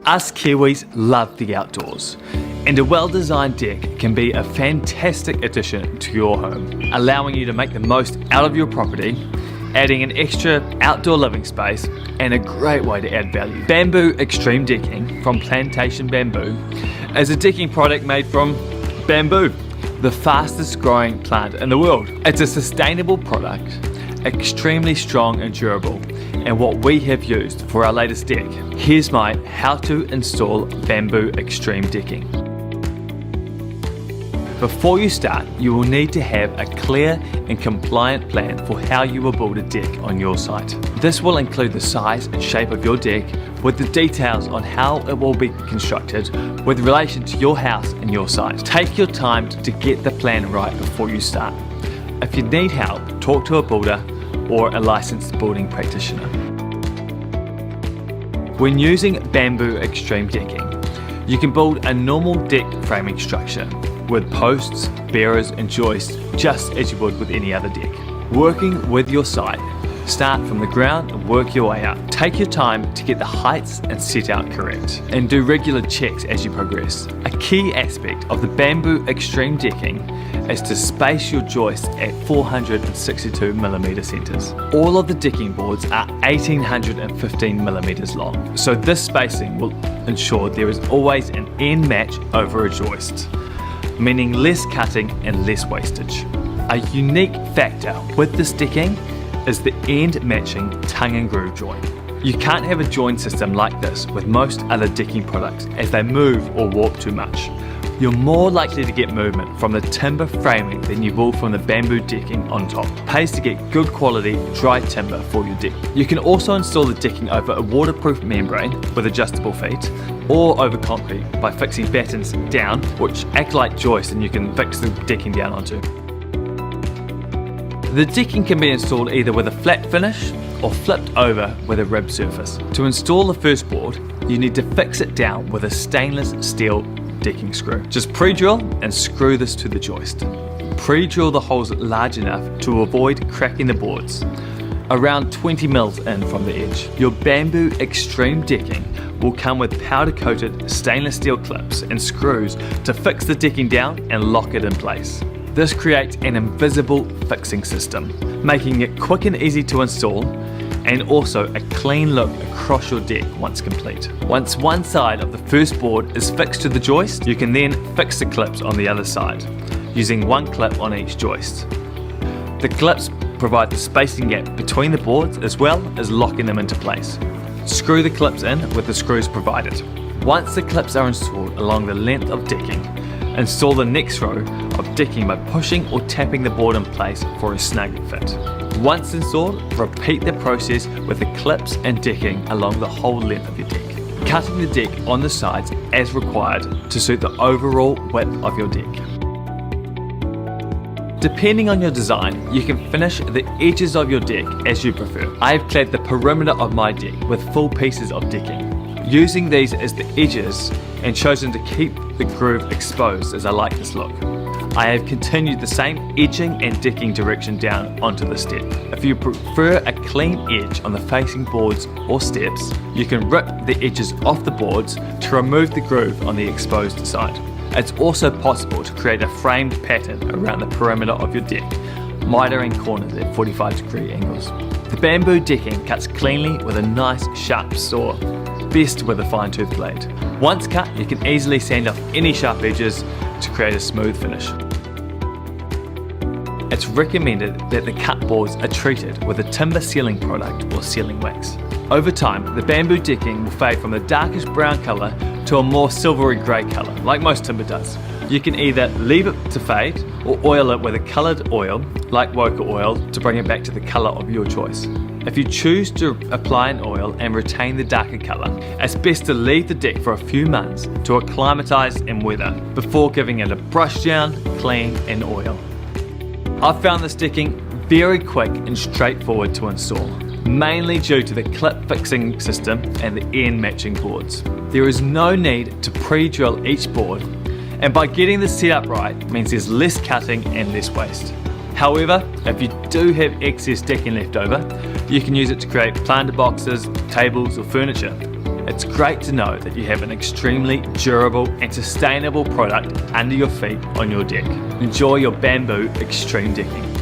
Us Kiwis love the outdoors, and a well-designed deck can be a fantastic addition to your home, allowing you to make the most out of your property, adding an extra outdoor living space, and a great way to add value. Bamboo X-treme Decking from Plantation Bamboo is a decking product made from bamboo, the fastest growing plant in the world. It's a sustainable product, extremely strong and durable, and what we have used for our latest deck. Here's my how to install Bamboo X-treme Decking. Before you start, you will need to have a clear and compliant plan for how you will build a deck on your site. This will include the size and shape of your deck, with the details on how it will be constructed with relation to your house and your site. Take your time to get the plan right before you start. If you need help, talk to a builder or a licensed building practitioner. When using Bamboo X-treme Decking, you can build a normal deck framing structure with posts, bearers and joists just as you would with any other deck. Working with your site, start from the ground and work your way up. Take your time to get the heights and set out correct, and do regular checks as you progress. A key aspect of the Bamboo X-treme Decking is to space your joists at 462mm centres. All of the decking boards are 1815mm long, so this spacing will ensure there is always an end match over a joist, meaning less cutting and less wastage. A unique factor with this decking is the end matching tongue and groove joint. You can't have a joint system like this with most other decking products as they move or warp too much. You're more likely to get movement from the timber framing than you will from the bamboo decking on top. It pays to get good quality dry timber for your deck. You can also install the decking over a waterproof membrane with adjustable feet, or over concrete by fixing battens down which act like joists and you can fix the decking down onto. The decking can be installed either with a flat finish or flipped over with a ribbed surface. To install the first board, you need to fix it down with a stainless steel decking screw. Just pre-drill and screw this to the joist. Pre-drill the holes large enough to avoid cracking the boards, around 20 mils in from the edge. Your Bamboo X-treme Decking will come with powder coated stainless steel clips and screws to fix the decking down and lock it in place. This creates an invisible fixing system, making it quick and easy to install, and also a clean look across your deck once complete. Once one side of the first board is fixed to the joist, you can then fix the clips on the other side, using one clip on each joist. The clips provide the spacing gap between the boards as well as locking them into place. Screw the clips in with the screws provided. Once the clips are installed along the length of decking, install the next row of decking by pushing or tapping the board in place for a snug fit. Once installed, repeat the process with the clips and decking along the whole length of your deck, cutting the deck on the sides as required to suit the overall width of your deck. Depending on your design, you can finish the edges of your deck as you prefer. I have clad the perimeter of my deck with full pieces of decking, using these as the edges and chosen to keep the groove exposed as I like this look. I have continued the same edging and decking direction down onto the step. If you prefer a clean edge on the facing boards or steps, you can rip the edges off the boards to remove the groove on the exposed side. It's also possible to create a framed pattern around the perimeter of your deck, mitering corners at 45-degree angles. The bamboo decking cuts cleanly with a nice sharp saw, best with a fine-tooth blade. Once cut, you can easily sand off any sharp edges to create a smooth finish. It's recommended that the cut boards are treated with a timber sealing product or sealing wax. Over time, the bamboo decking will fade from the darkest brown colour to a more silvery grey colour, like most timber does. You can either leave it to fade or oil it with a coloured oil, like Woka oil, to bring it back to the colour of your choice. If you choose to apply an oil and retain the darker colour, it's best to leave the deck for a few months to acclimatise and weather before giving it a brush down, clean and oil. I've found this decking very quick and straightforward to install, mainly due to the clip fixing system and the end matching boards. There is no need to pre-drill each board, and by getting the setup right means there's less cutting and less waste. However, if you do have excess decking left over, you can use it to create planter boxes, tables or furniture. it's great to know that you have an extremely durable and sustainable product under your feet on your deck. Enjoy your Bamboo X-treme Decking.